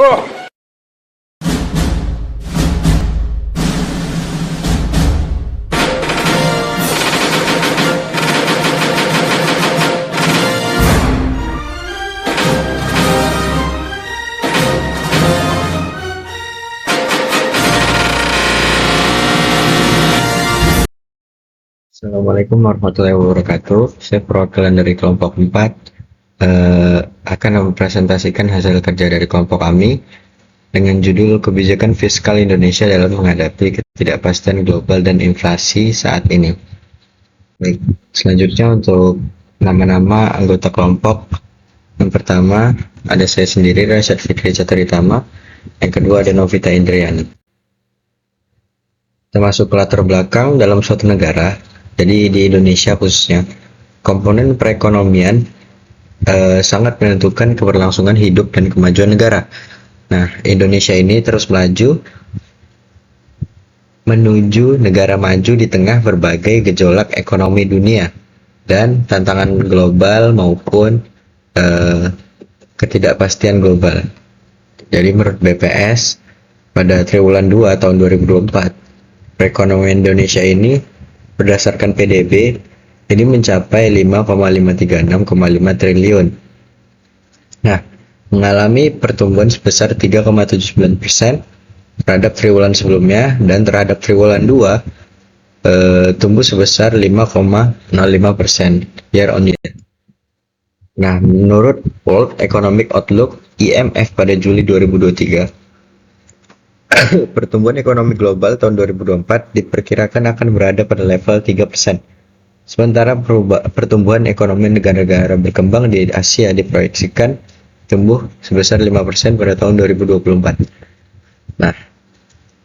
Assalamualaikum warahmatullahi wabarakatuh. Saya perwakilan dari kelompok 4 akan mempresentasikan hasil kerja dari kelompok kami dengan judul Kebijakan Fiskal Indonesia dalam Menghadapi Ketidakpastian Global dan Inflasi Saat Ini. Baik, selanjutnya untuk nama-nama anggota kelompok. Yang pertama ada saya sendiri, Rasyad Fikri Cataritama. Yang kedua ada Novita Indriani. Termasuk latar belakang dalam suatu negara, jadi di Indonesia khususnya, komponen perekonomian sangat menentukan keberlangsungan hidup dan kemajuan negara. Nah, Indonesia ini terus melaju menuju negara maju di tengah berbagai gejolak ekonomi dunia dan tantangan global maupun ketidakpastian global. Jadi menurut BPS pada triwulan 2 tahun 2024, perekonomian Indonesia ini berdasarkan PDB ini mencapai 5,536,5 triliun. Nah, mengalami pertumbuhan sebesar 3,79% terhadap triwulan sebelumnya, dan terhadap triwulan 2 tumbuh sebesar 5,05% year on year. Nah, menurut World Economic Outlook IMF pada Juli 2023, pertumbuhan ekonomi global tahun 2024 diperkirakan akan berada pada level 3%. Sementara pertumbuhan ekonomi negara-negara berkembang di Asia diproyeksikan tumbuh sebesar 5% pada tahun 2024. Nah,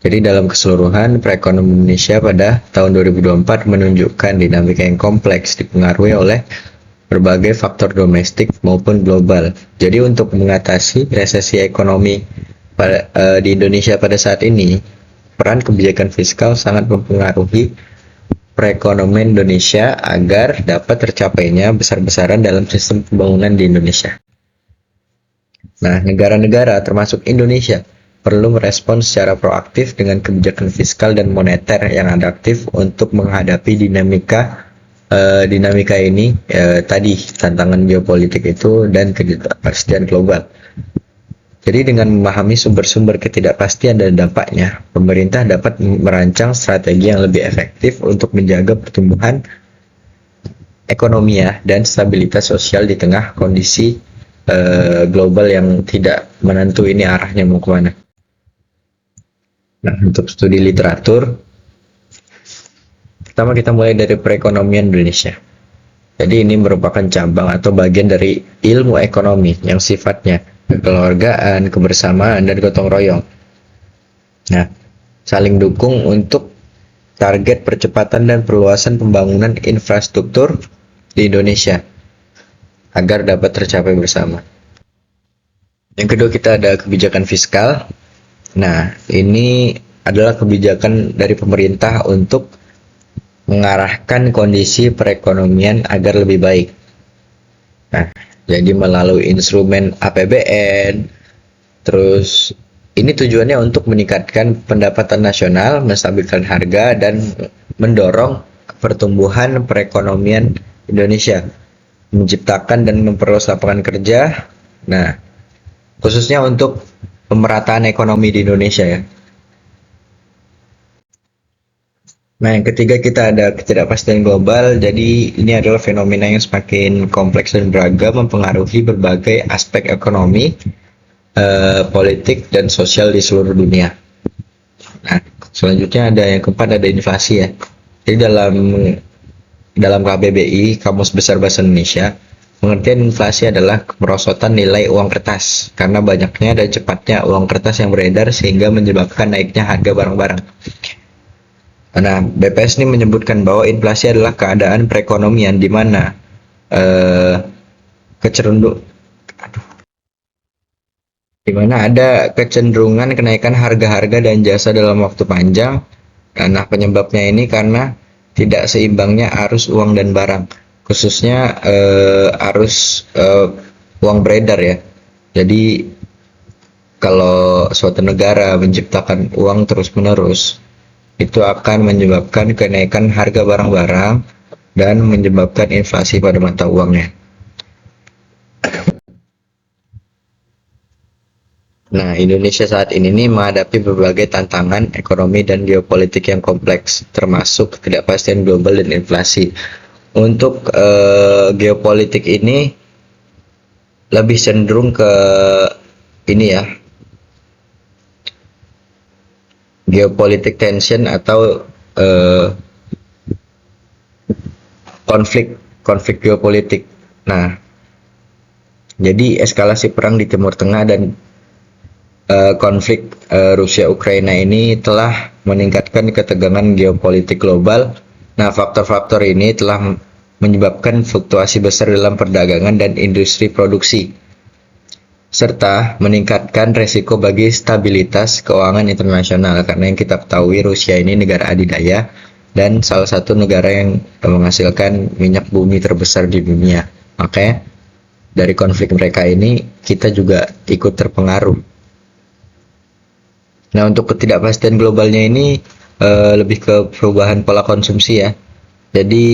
jadi dalam keseluruhan perekonomian Indonesia pada tahun 2024 menunjukkan dinamika yang kompleks dipengaruhi oleh berbagai faktor domestik maupun global. Jadi untuk mengatasi resesi ekonomi di Indonesia pada saat ini, peran kebijakan fiskal sangat mempengaruhi perekonomian Indonesia agar dapat tercapainya besar-besaran dalam sistem pembangunan di Indonesia. Nah, negara-negara termasuk Indonesia perlu merespons secara proaktif dengan kebijakan fiskal dan moneter yang adaptif untuk menghadapi dinamika ini tadi, tantangan geopolitik itu dan ketidakpastian global. Jadi dengan memahami sumber-sumber ketidakpastian dan dampaknya, pemerintah dapat merancang strategi yang lebih efektif untuk menjaga pertumbuhan ekonomi dan stabilitas sosial di tengah kondisi global yang tidak menentu ini arahnya mau kemana. Nah, untuk studi literatur, pertama kita mulai dari perekonomian Indonesia. Jadi ini merupakan cabang atau bagian dari ilmu ekonomi yang sifatnya kekeluargaan, kebersamaan, dan gotong royong. Nah, saling dukung untuk target percepatan dan perluasan pembangunan infrastruktur di Indonesia agar dapat tercapai bersama. Yang kedua, kita ada kebijakan fiskal. Nah, ini adalah kebijakan dari pemerintah untuk mengarahkan kondisi perekonomian agar lebih baik. Nah, jadi melalui instrumen APBN, terus ini tujuannya untuk meningkatkan pendapatan nasional, menstabilkan harga, dan mendorong pertumbuhan perekonomian Indonesia, menciptakan dan memperluas lapangan kerja. Nah, khususnya untuk pemerataan ekonomi di Indonesia ya. Nah, yang ketiga kita ada ketidakpastian global. Jadi ini adalah fenomena yang semakin kompleks dan beragam, mempengaruhi berbagai aspek ekonomi, politik, dan sosial di seluruh dunia. Nah, selanjutnya ada yang keempat, ada inflasi ya. Jadi dalam KBBI, Kamus Besar Bahasa Indonesia, pengertian inflasi adalah kemerosotan nilai uang kertas karena banyaknya dan cepatnya uang kertas yang beredar sehingga menyebabkan naiknya harga barang-barang. Nah, BPS ini menyebutkan bahwa inflasi adalah keadaan perekonomian di mana ada kecenderungan kenaikan harga-harga dan jasa dalam waktu panjang. Nah, penyebabnya ini karena tidak seimbangnya arus uang dan barang, khususnya arus uang beredar ya. Jadi Kalau suatu negara menciptakan uang terus-menerus, itu akan menyebabkan kenaikan harga barang-barang dan menyebabkan inflasi pada mata uangnya. Nah, Indonesia saat ini nih menghadapi berbagai tantangan ekonomi dan geopolitik yang kompleks, termasuk ketidakpastian global dan inflasi. Untuk geopolitik ini lebih cenderung ke ini ya, geopolitik tension atau eh, konflik konflik geopolitik. Nah, jadi eskalasi perang di Timur Tengah dan konflik Rusia Ukraina ini telah meningkatkan ketegangan geopolitik global. Nah, faktor-faktor ini telah menyebabkan fluktuasi besar dalam perdagangan dan industri produksi, serta meningkatkan resiko bagi stabilitas keuangan internasional. Karena yang kita ketahui Rusia ini negara adidaya dan salah satu negara yang menghasilkan minyak bumi terbesar di dunia. Makanya dari konflik mereka ini kita juga ikut terpengaruh. Nah, untuk ketidakpastian globalnya ini lebih ke perubahan pola konsumsi ya. Jadi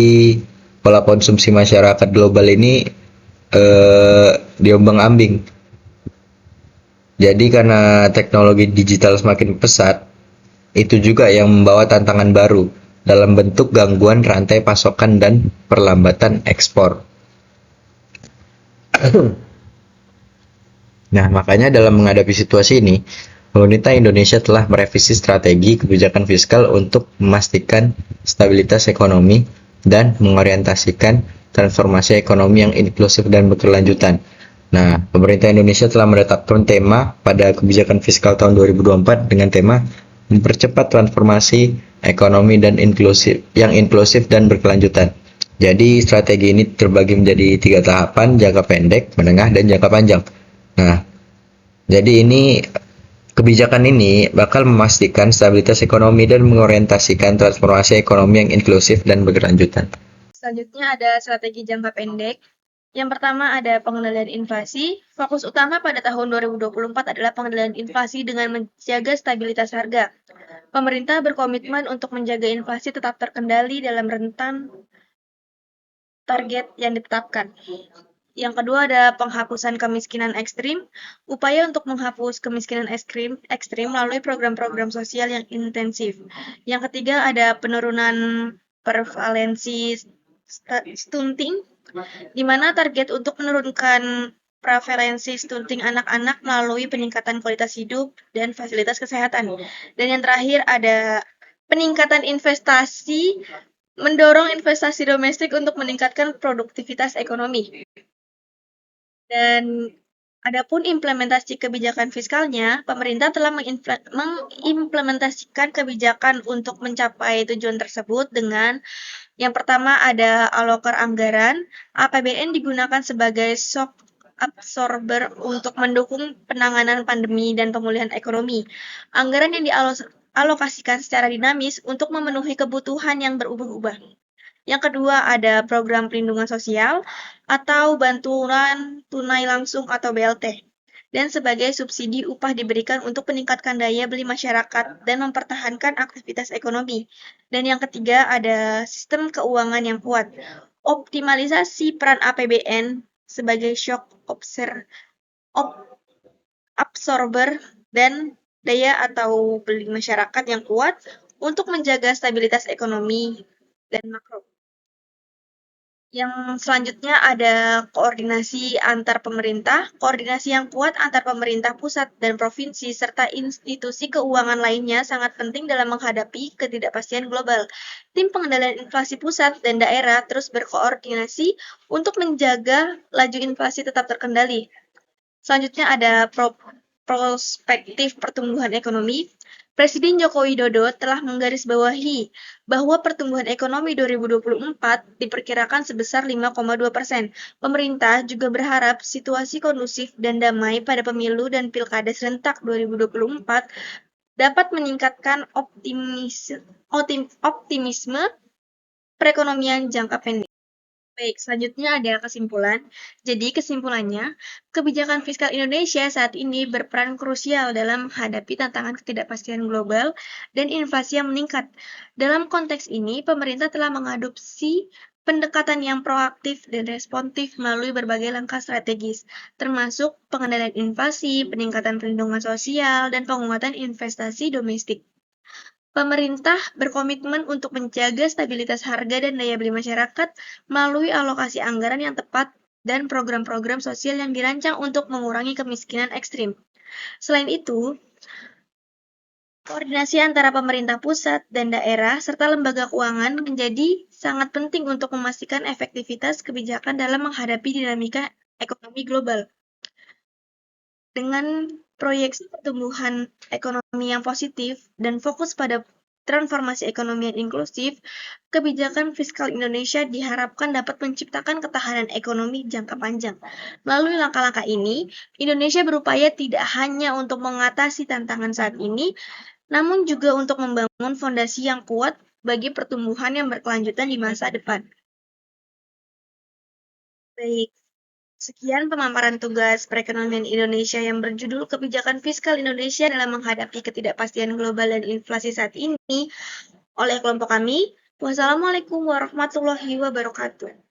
pola konsumsi masyarakat global ini diombang-ambing. Jadi karena teknologi digital semakin pesat, itu juga yang membawa tantangan baru dalam bentuk gangguan rantai pasokan dan perlambatan ekspor. Nah, makanya dalam menghadapi situasi ini, pemerintah Indonesia telah merevisi strategi kebijakan fiskal untuk memastikan stabilitas ekonomi dan mengorientasikan transformasi ekonomi yang inklusif dan berkelanjutan. Nah, pemerintah Indonesia telah menetapkan tema pada kebijakan fiskal tahun 2024 dengan tema mempercepat transformasi ekonomi dan inklusif dan berkelanjutan. Jadi strategi ini terbagi menjadi 3 tahapan: jangka pendek, menengah, dan jangka panjang. Nah, jadi kebijakan ini bakal memastikan stabilitas ekonomi dan mengorientasikan transformasi ekonomi yang inklusif dan berkelanjutan. Selanjutnya ada strategi jangka pendek. Yang pertama ada pengendalian inflasi. Fokus utama pada tahun 2024 adalah pengendalian inflasi dengan menjaga stabilitas harga. Pemerintah berkomitmen untuk menjaga inflasi tetap terkendali dalam rentan target yang ditetapkan. Yang kedua ada penghapusan kemiskinan ekstrim. Upaya untuk menghapus kemiskinan ekstrim melalui program-program sosial yang intensif. Yang ketiga ada penurunan prevalensi stunting, di mana target untuk menurunkan prevalensi stunting anak-anak melalui peningkatan kualitas hidup dan fasilitas kesehatan. Dan yang terakhir ada peningkatan investasi, mendorong investasi domestik untuk meningkatkan produktivitas ekonomi. Dan adapun implementasi kebijakan fiskalnya, pemerintah telah mengimplementasikan kebijakan untuk mencapai tujuan tersebut dengan yang pertama ada aloker anggaran. APBN digunakan sebagai shock absorber untuk mendukung penanganan pandemi dan pemulihan ekonomi. Anggaran yang dialokasikan secara dinamis untuk memenuhi kebutuhan yang berubah-ubah. Yang kedua ada program perlindungan sosial atau bantuan tunai langsung atau BLT. Dan sebagai subsidi upah diberikan untuk meningkatkan daya beli masyarakat dan mempertahankan aktivitas ekonomi. Dan yang ketiga ada sistem keuangan yang kuat. Optimalisasi peran APBN sebagai shock absorber dan daya atau beli masyarakat yang kuat untuk menjaga stabilitas ekonomi dan makro. Yang selanjutnya ada koordinasi antar pemerintah. Koordinasi yang kuat antar pemerintah pusat dan provinsi serta institusi keuangan lainnya sangat penting dalam menghadapi ketidakpastian global. Tim pengendalian inflasi pusat dan daerah terus berkoordinasi untuk menjaga laju inflasi tetap terkendali. Selanjutnya ada prospektif pertumbuhan ekonomi. Presiden Joko Widodo telah menggarisbawahi bahwa pertumbuhan ekonomi 2024 diperkirakan sebesar 5,2%. Pemerintah juga berharap situasi kondusif dan damai pada pemilu dan pilkada serentak 2024 dapat meningkatkan optimisme perekonomian jangka pendek. Baik, selanjutnya ada kesimpulan. Jadi kesimpulannya, kebijakan fiskal Indonesia saat ini berperan krusial dalam menghadapi tantangan ketidakpastian global dan inflasi yang meningkat. Dalam konteks ini, pemerintah telah mengadopsi pendekatan yang proaktif dan responsif melalui berbagai langkah strategis, termasuk pengendalian inflasi, peningkatan perlindungan sosial, dan penguatan investasi domestik. Pemerintah berkomitmen untuk menjaga stabilitas harga dan daya beli masyarakat melalui alokasi anggaran yang tepat dan program-program sosial yang dirancang untuk mengurangi kemiskinan ekstrim. Selain itu, koordinasi antara pemerintah pusat dan daerah serta lembaga keuangan menjadi sangat penting untuk memastikan efektivitas kebijakan dalam menghadapi dinamika ekonomi global. Dengan proyeksi pertumbuhan ekonomi yang positif dan fokus pada transformasi ekonomi yang inklusif, kebijakan fiskal Indonesia diharapkan dapat menciptakan ketahanan ekonomi jangka panjang. Melalui langkah-langkah ini, Indonesia berupaya tidak hanya untuk mengatasi tantangan saat ini, namun juga untuk membangun fondasi yang kuat bagi pertumbuhan yang berkelanjutan di masa depan. Baik, sekian pemaparan tugas perekonomian Indonesia yang berjudul Kebijakan Fiskal Indonesia dalam Menghadapi Ketidakpastian Global dan Inflasi Saat Ini oleh kelompok kami. Wassalamualaikum warahmatullahi wabarakatuh.